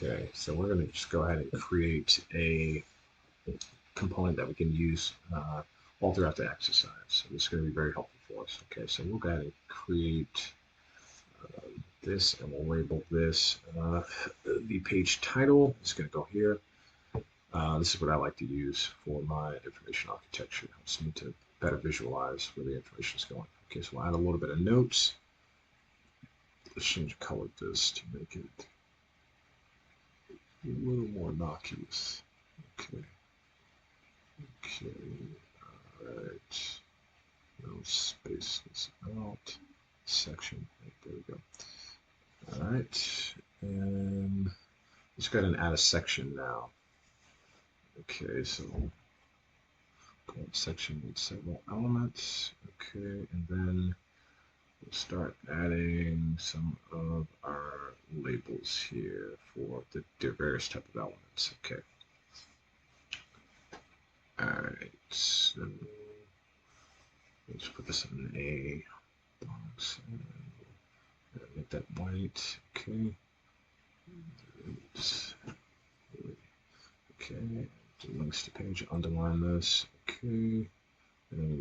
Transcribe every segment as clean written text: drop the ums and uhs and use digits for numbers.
Okay, so we're going to just go ahead and create a component that we can use all throughout the exercise. So this is going to be very helpful for us. Okay, so we'll go ahead and create this, and we'll label this the page title. It's going to go here. This is what I like to use for my information architecture. It helps me to better visualize where the information is going. Okay, so we'll add a little bit of notes. Let's change the color of this to make it a little more innocuous. Okay. Okay. All right. No space this out. Section. There we go. All right. And let's go ahead and add a section now. Okay, so section with several elements. Okay, and then we'll start adding some of our labels here for the various type of elements. Okay. All right. So let's put this in a box. Make that white. Okay. Okay. Do links to page. Underline this. Okay. And then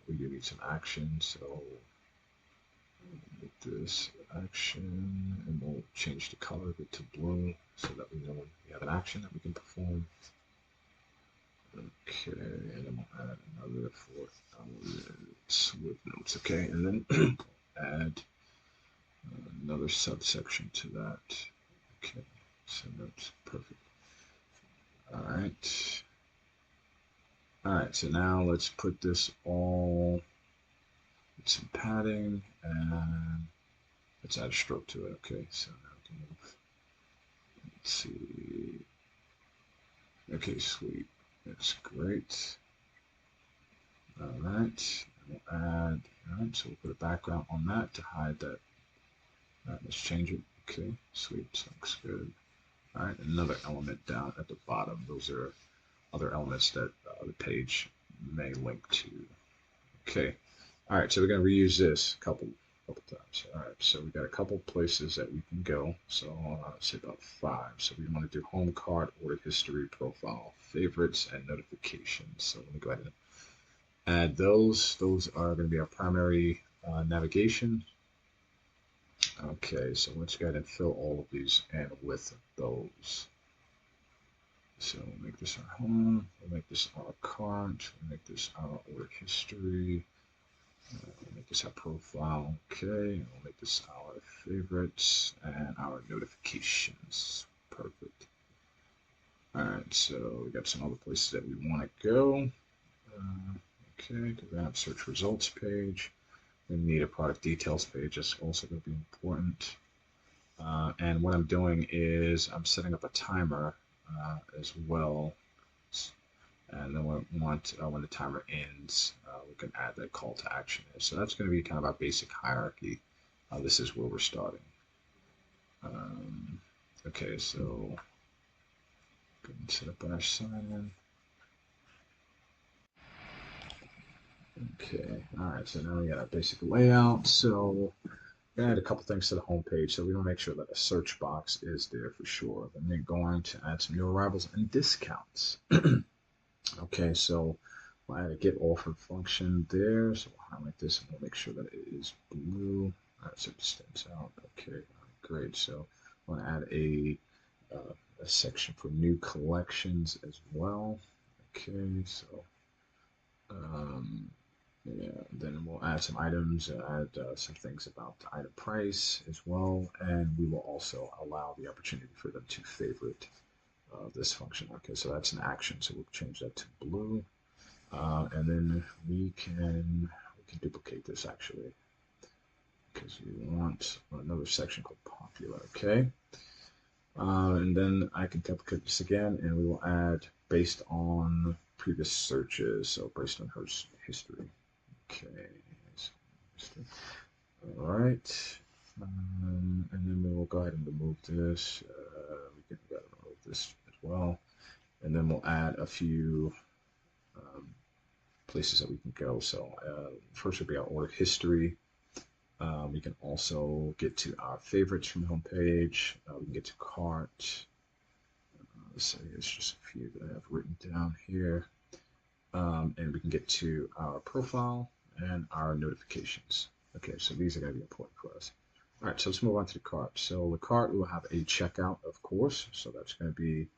we do need some action. So make this action, and we'll change the color of it to blue so that we know we have an action that we can perform. Okay, and then we'll add another fourth element with notes. Okay, and then add another subsection to that. Okay, so that's perfect. All right. All right, so now let's put this all with some padding, and let's add a stroke to it. Okay, so now we can move. Let's see. Okay, sweet. That's great. All right. We'll add. All right, so we'll put a background on that to hide that. All right, let's change it. Okay, sweet. Looks good. All right, another element down at the bottom. Those are other elements that the page may link to. Okay. All right, so we're going to reuse this a couple times. All right, so we got a couple places that we can go. So say about 5. So we want to do home card, order history, profile, favorites, and notifications. So let me go ahead and add those. Those are going to be our primary navigation. Okay, so let's go ahead and fill all of these in with those. So we'll make this our home, we'll make this our cart, we'll make this our order history, we'll make this our profile, okay, and we'll make this our favorites and our notifications. Perfect. Alright, so we got some other places that we want to go. Okay, go down to search results page. We need a product details page, that's also going to be important. And what I'm doing is I'm setting up a timer as well, and then we want when the timer ends, we can add that call to action. So that's going to be kind of our basic hierarchy. This is where we're starting. Okay, so go and set up our sign-in. Okay, all right, so now we got our basic layout. So we're gonna add a couple things to the home page. So we want to make sure that a search box is there for sure. Then we're going to add some new arrivals and discounts. Okay, so we'll add a get offer function there. So we'll highlight this and we'll make sure that it is blue. All right, so it stands out. Okay, great. So we'll add a section for new collections as well. Okay, so yeah, then we'll add some items, add some things about the item price as well, and we will also allow the opportunity for them to favorite this function. Okay, so that's an action, so we'll change that to blue, and then we can duplicate this actually, because we want another section called popular. Okay, and then I can duplicate this again, and we will add based on previous searches, so based on her history. Okay, all right, and then we will go ahead and remove this. We can go ahead and remove this as well, and then we'll add a few places that we can go. So first would be our order history. We can also get to our favorites from the home page. We can get to cart. Let's say it's just a few that I have written down here. And we can get to our profile and our notifications. Okay, so these are going to be important for us. All right, so let's move on to the cart. So the cart will have a checkout, of course. So that's going to be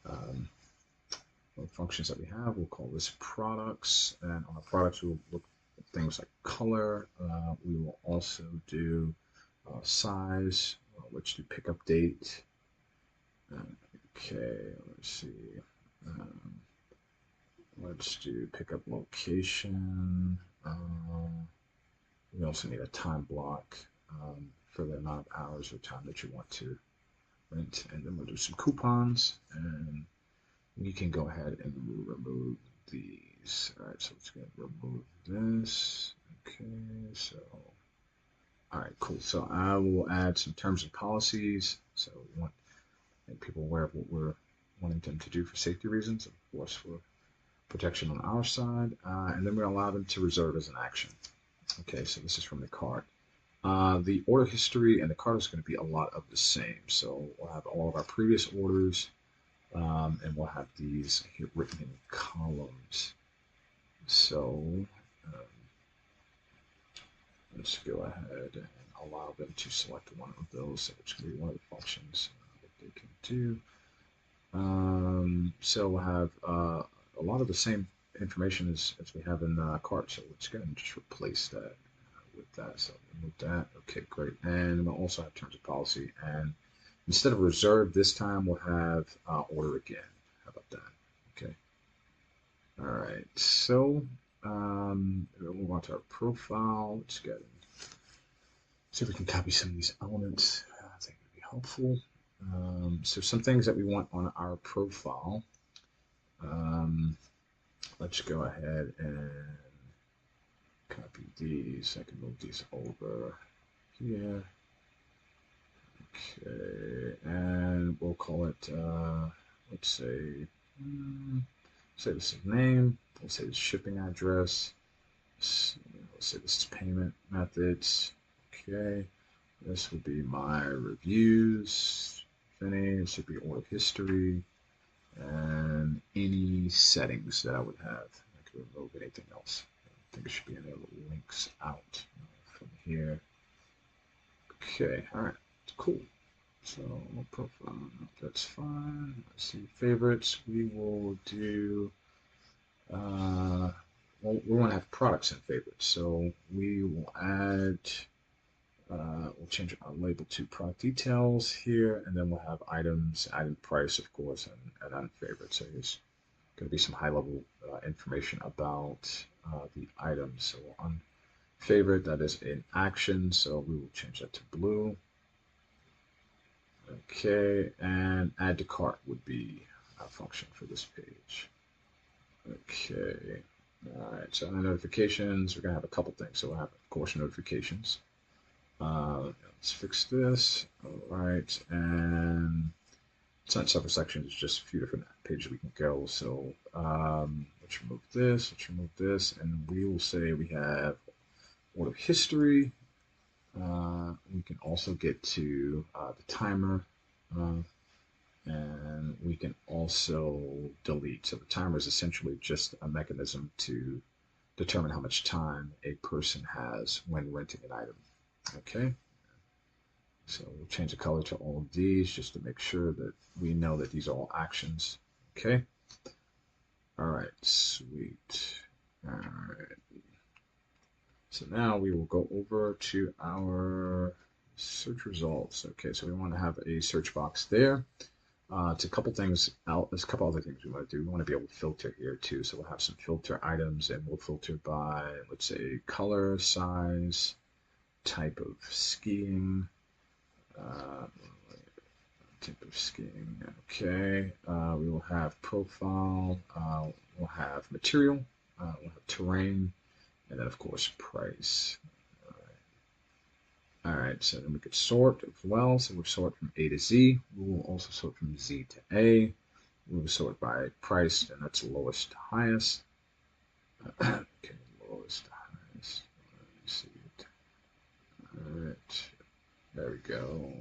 the functions that we have. We'll call this products. And on our products, we'll look at things like color. We will also do size. Let's do pickup date. Okay, let's see. Let's do pickup location. We also need a time block for the amount of hours or time that you want to rent. And then we'll do some coupons, and we can go ahead and remove these. All right, so let's go remove this. Okay, so, all right, cool. So I will add some terms and policies. So we want to make people aware of what we're wanting them to do for safety reasons, of course, for protection on our side, and then we allow them to reserve as an action. Okay, so this is from the cart. The order history and the cart is going to be a lot of the same. So we'll have all of our previous orders, and we'll have these here written in columns. So let's go ahead and allow them to select one of those. So it's going to be one of the functions that they can do. So we'll have a lot of the same information as we have in cart. So let's go ahead and just replace that with that. So remove that. Okay, great. And we'll also have terms of policy. And instead of reserve this time, we'll have order again. How about that? Okay. All right. So we'll move on to our profile. Let's get see if we can copy some of these elements. I think it would be helpful. So some things that we want on our profile. Let's go ahead and copy these. I can move these over here. Okay, and we'll call it, let's say this is name. We'll say the shipping address. Let's say this is payment methods. Okay, this would be my reviews. Finish. Should be order history. And any settings that I would have. I could remove anything else. I think it should be any other links out from here. Okay, all right, cool. So profile, that's fine. Let's see, favorites. We will do. Well, we want to have products and favorites, so we will add. We'll change our label to product details here, and then we'll have items, item price, of course, and on favorites. So there's going to be some high-level information about the items. So on favorite, that is in action, so we will change that to blue. Okay, and add to cart would be our function for this page. Okay, all right, so on notifications, we're going to have a couple things. So we'll have, of course, notifications. Let's fix this. All right, and it's not separate sections, it's just a few different pages we can go. So let's remove this, and we will say we have order history. We can also get to the timer, and we can also delete. So the timer is essentially just a mechanism to determine how much time a person has when renting an item. Okay, so we'll change the color to all of these just to make sure that we know that these are all actions. Okay, all right, sweet. All right, so now we will go over to our search results. Okay, so we want to have a search box there. It's a couple things out. There's a couple other things we want to do. We want to be able to filter here too. So we'll have some filter items, and we'll filter by, let's say, color, size, type of skiing. Type of skiing. Okay. We will have profile. We'll have material. We'll have terrain, and then of course price. All right, so then we could sort as well. So we'll sort from A to Z. We will also sort from Z to A. We will sort by price, and that's lowest to highest. Okay, lowest to highest. Let me see it. right, there we go.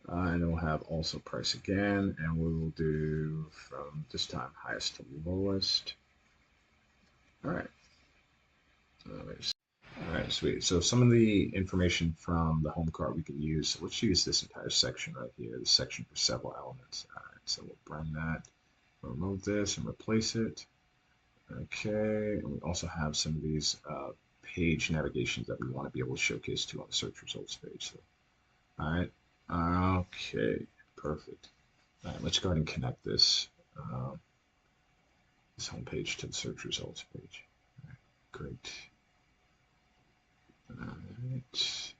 And then we'll have also price again, and we will do from this time highest to lowest. All right. All right, sweet. So some of the information from the home cart we can use. So let's use this entire section right here, the section for several elements. All right, so we'll bring that, remove this, and replace it. Okay, and we also have some of these page navigations that we want to be able to showcase to on the search results page. So, all right, okay, perfect. All right, let's go ahead and connect this home page to the search results page. All right, great. All right.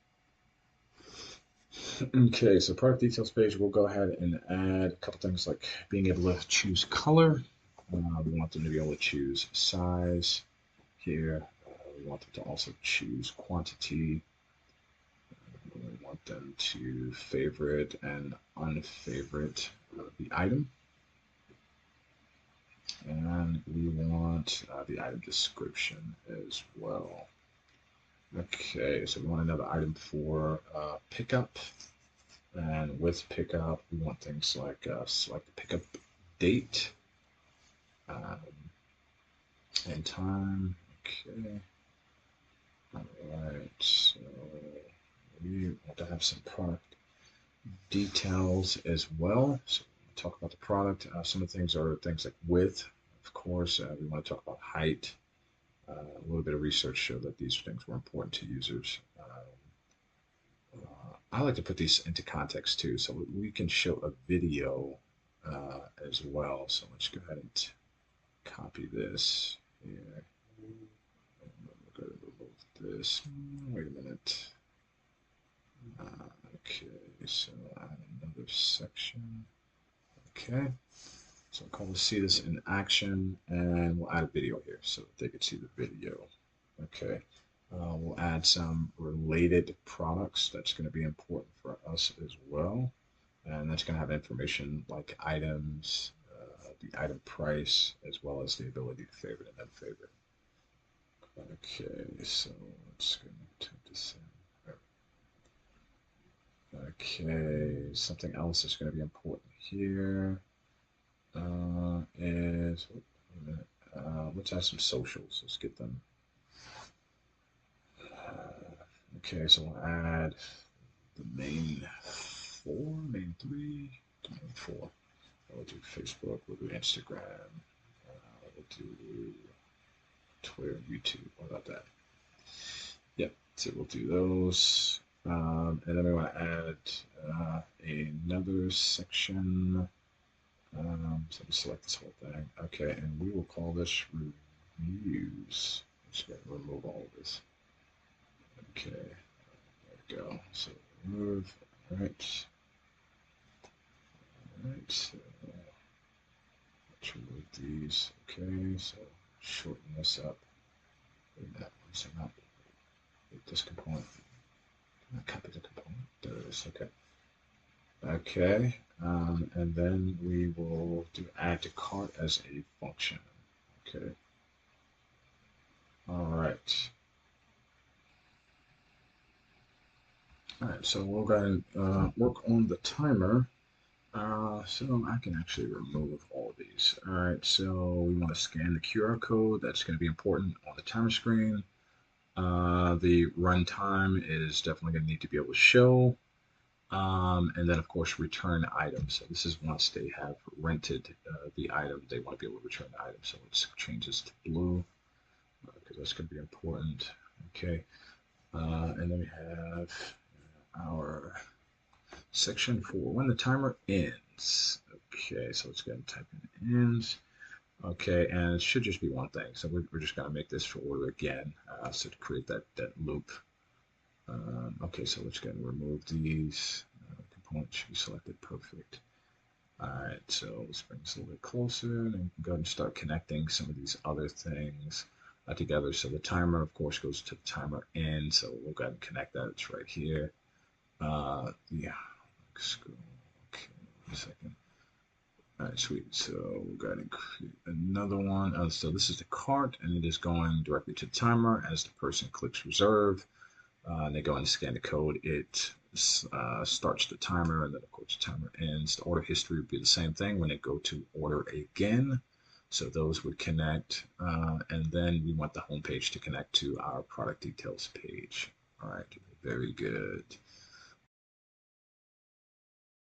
Okay, so product details page, we'll go ahead and add a couple things like being able to choose color. We want them to be able to choose size here. We want them to also choose quantity. We want them to favorite and unfavorite the item. And we want the item description as well. Okay, so we want another item for pickup. And with pickup, we want things like select the pickup date and time. Okay. All right. So we want to have some product details as well. So we'll talk about the product. Some of the things are things like width. Of course, we want to talk about height. A little bit of research showed that these things were important to users. I like to put these into context too, so we can show a video as well. So let's go ahead and copy this here. We'll go to remove this. Wait a minute. Okay, so add another section. Okay, so I'll call to see this in action, and we'll add a video here so that they can see the video. Okay. We'll add some related products. That's going to be important for us as well. And that's going to have information like items, the item price, as well as the ability to favorite and unfavorite. Okay, so let's go type this in. Okay, something else that's going to be important here is, let's add some socials. Let's get them. Okay, so we'll add the main main three, main four. We'll do Facebook, we'll do Instagram, we'll do Twitter, YouTube. What about that? Yep, so we'll do those. And then we want to add another section. So we select this whole thing. Okay, and we will call this reviews. I'm just going to remove all of this. Okay, there we go. So remove. All right. All right. So let's remove these. Okay, so shorten this up. Wait a minute. So not this component. Can I copy the component? There it is. Okay. Okay. And then we will do add to cart as a function. Okay. All right. All right, so we'll go ahead and work on the timer. So I can actually remove all of these. All right, so we want to scan the QR code. That's going to be important on the timer screen. The runtime is definitely going to need to be able to show. And then, of course, return items. So this is once they have rented the item, they want to be able to return the item. So let's change this to blue because that's going to be important. Okay. And then we have our section for when the timer ends. Okay, so let's go ahead and type in ends. Okay, and it should just be one thing. So we're just going to make this for order again, so to create that loop. Okay, so let's go ahead and remove these components. Should be selected. Perfect. All right, so let's bring this a little bit closer, and we can go ahead and start connecting some of these other things together. So the timer, of course, goes to the timer end. So we'll go ahead and connect that. It's right here. Yeah. Okay, a second. All right, sweet. So we'll go ahead and create another one. So this is the cart, and it is going directly to the timer as the person clicks reserve. and they go and scan the code, it starts the timer, and then of course the timer ends. The order history would be the same thing when they go to order again. So those would connect, and then we want the home page to connect to our product details page. All right, very good.